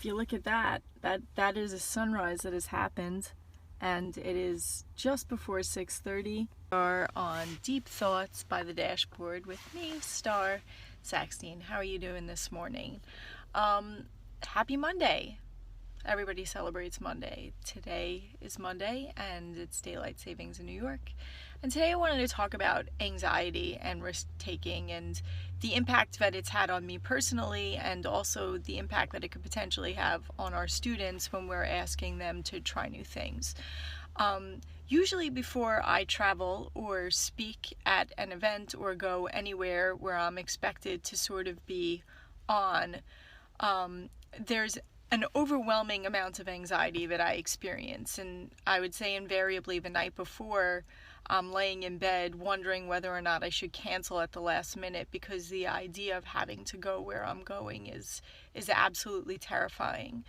if you look at that is a sunrise that has happened, and it is just before 6:30. We are on Deep Thoughts by the Dashboard with me, Star Saxton. How are you doing this morning? Happy Monday. Everybody celebrates Monday. Today is Monday, and it's daylight savings in New York. And today I wanted to talk about anxiety and risk-taking and the impact that it's had on me personally, and also the impact that it could potentially have on our students when we're asking them to try new things. Usually before I travel or speak at an event or go anywhere where I'm expected to sort of be on, there's an overwhelming amount of anxiety that I experience, and I would say invariably the night before I'm laying in bed wondering whether or not I should cancel at the last minute, because the idea of having to go where I'm going is absolutely terrifying.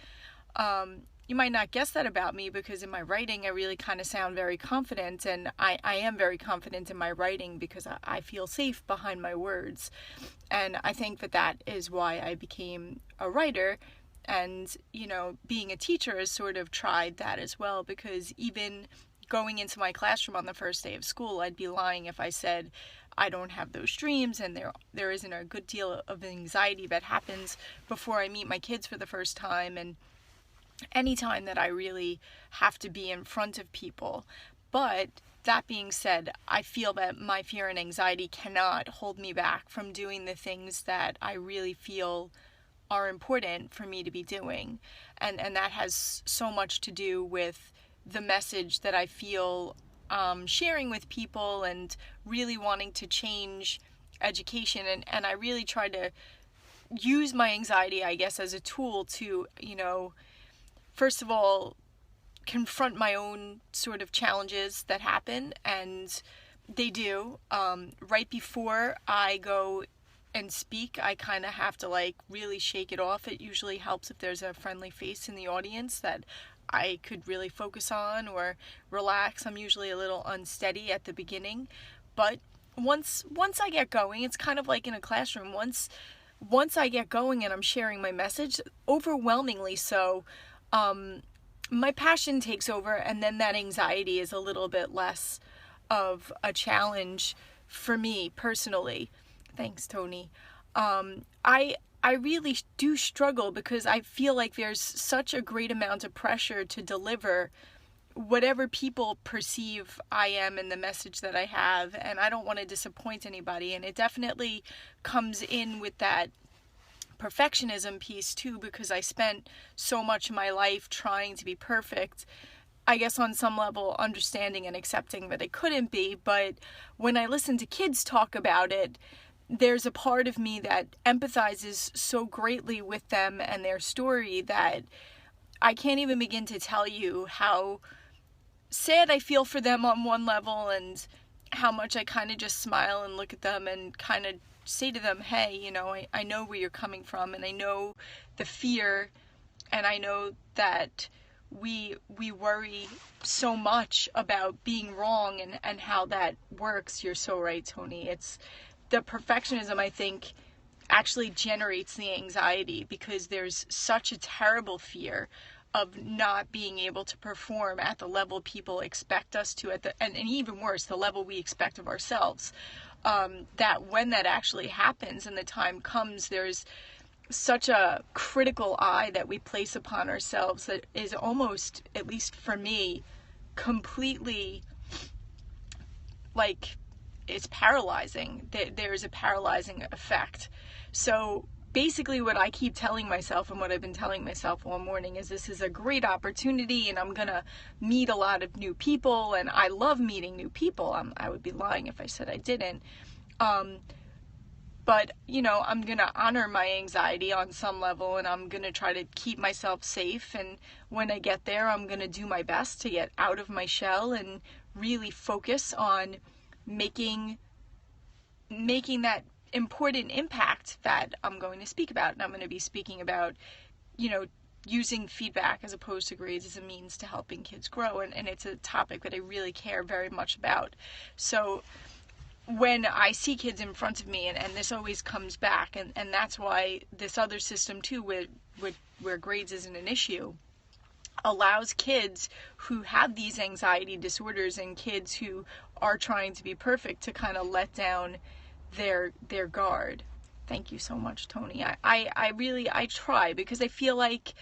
You might not guess that about me, because in my writing I really kind of sound very confident, and I am very confident in my writing because I feel safe behind my words, and I think that is why I became a writer. And, being a teacher has sort of tried that as well, because even going into my classroom on the first day of school, I'd be lying if I said I don't have those dreams, and there isn't a good deal of anxiety that happens before I meet my kids for the first time, and any time that I really have to be in front of people. But that being said, I feel that my fear and anxiety cannot hold me back from doing the things that I really feel are important for me to be doing, and that has so much to do with the message that I feel sharing with people, and really wanting to change education, and I really try to use my anxiety, I guess, as a tool to, first of all, confront my own sort of challenges that happen, and they do. Right before I go and speak, I kind of have to really shake it off. It usually helps if there's a friendly face in the audience that I could really focus on or relax. I'm usually a little unsteady at the beginning, but once I get going, it's kind of like in a classroom. Once I get going and I'm sharing my message, overwhelmingly so, my passion takes over, and then that anxiety is a little bit less of a challenge for me personally. Thanks, Tony. I really do struggle, because I feel like there's such a great amount of pressure to deliver whatever people perceive I am and the message that I have, and I don't want to disappoint anybody. And it definitely comes in with that perfectionism piece too, because I spent so much of my life trying to be perfect. I guess on some level understanding and accepting that it couldn't be, but when I listen to kids talk about it, there's a part of me that empathizes so greatly with them and their story that I can't even begin to tell you how sad I feel for them on one level, and how much I kind of just smile and look at them and kind of say to them, hey, I know where you're coming from, and I know the fear, and I know that we worry so much about being wrong and how that works. You're so right, Tony. It's the perfectionism, I think, actually generates the anxiety, because there's such a terrible fear of not being able to perform at the level people expect us to, and even worse, the level we expect of ourselves. That when that actually happens and the time comes, there's such a critical eye that we place upon ourselves that is almost, at least for me, completely it's paralyzing. There's a paralyzing effect. So basically what I keep telling myself, and what I've been telling myself all morning, is this is a great opportunity, and I'm gonna meet a lot of new people, and I love meeting new people. I would be lying if I said I didn't. But I'm gonna honor my anxiety on some level, and I'm gonna try to keep myself safe, and when I get there, I'm gonna do my best to get out of my shell and really focus on making that important impact that I'm going to speak about. And I'm going to be speaking about, using feedback as opposed to grades as a means to helping kids grow. And it's a topic that I really care very much about. So when I see kids in front of me, and this always comes back, and that's why this other system too, where grades isn't an issue, allows kids who have these anxiety disorders and kids who are trying to be perfect to kind of let down their guard. Thank you so much, Tony. I try, because I feel like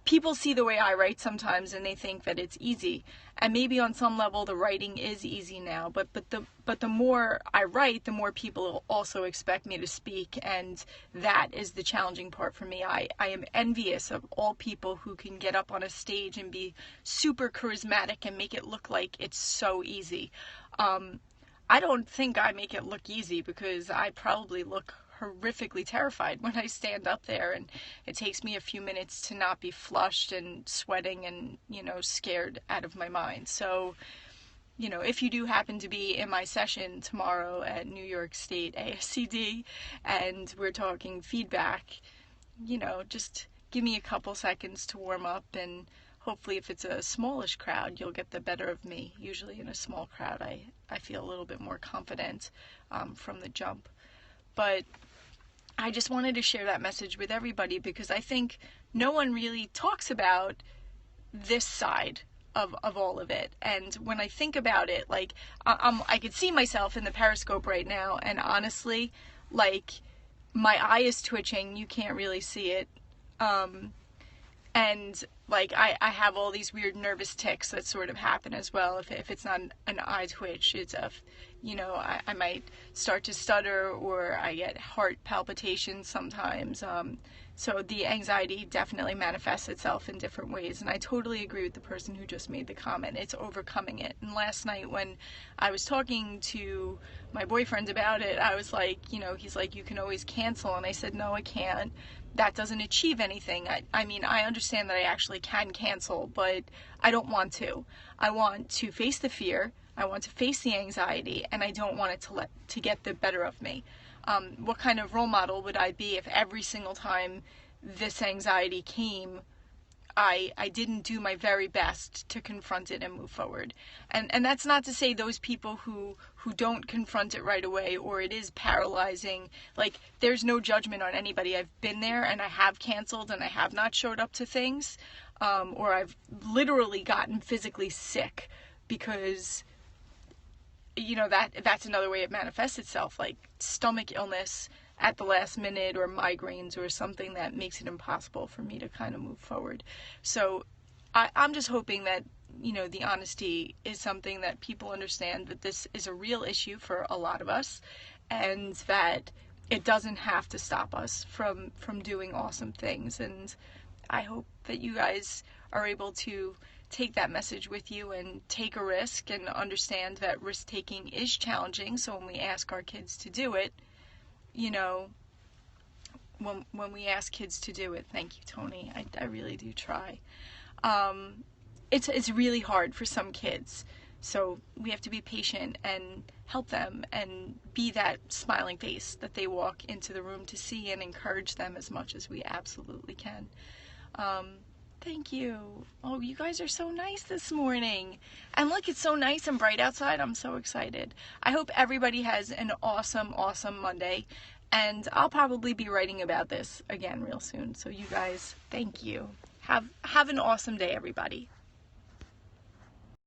people see the way I write sometimes and they think that it's easy. And maybe on some level the writing is easy now, but the more I write, the more people also expect me to speak, and that is the challenging part for me. I am envious of all people who can get up on a stage and be super charismatic and make it look like it's so easy. I don't think I make it look easy, because I probably look horrifically terrified when I stand up there, and it takes me a few minutes to not be flushed and sweating and, scared out of my mind. So, if you do happen to be in my session tomorrow at New York State ASCD and we're talking feedback, just give me a couple seconds to warm up, and hopefully if it's a smallish crowd, you'll get the better of me. Usually in a small crowd, I feel a little bit more confident from the jump. But I just wanted to share that message with everybody, because I think no one really talks about this side of all of it. And when I think about it, like, I could see myself in the Periscope right now, and honestly, like, my eye is twitching. You can't really see it. And like, I have all these weird nervous tics that sort of happen as well. If it's not an eye twitch, it's I might start to stutter, or I get heart palpitations sometimes. So the anxiety definitely manifests itself in different ways. And I totally agree with the person who just made the comment. It's overcoming it. And last night when I was talking to my boyfriend about it, I was like, he's like, you can always cancel. And I said, no, I can't. That doesn't achieve anything. I mean, I understand that I actually can cancel, but I don't want to. I want to face the fear. I want to face the anxiety, and I don't want it to get the better of me. What kind of role model would I be if every single time this anxiety came, I didn't do my very best to confront it and move forward? And that's not to say those people who don't confront it right away, or it is paralyzing, like, there's no judgment on anybody. I've been there, and I have canceled, and I have not showed up to things, or I've literally gotten physically sick because that's another way it manifests itself, like stomach illness at the last minute, or migraines, or something that makes it impossible for me to kind of move forward. So I'm just hoping that, the honesty is something that people understand, that this is a real issue for a lot of us, and that it doesn't have to stop us from doing awesome things. And I hope that you guys are able to take that message with you and take a risk, and understand that risk taking is challenging. So when we ask our kids to do it, when we ask kids to do it, thank you, Tony, I really do try. It's really hard for some kids, so we have to be patient and help them, and be that smiling face that they walk into the room to see, and encourage them as much as we absolutely can. Thank you. Oh, you guys are so nice this morning. And look, it's so nice and bright outside. I'm so excited. I hope everybody has an awesome, awesome Monday. And I'll probably be writing about this again real soon. So you guys, thank you. Have an awesome day, everybody.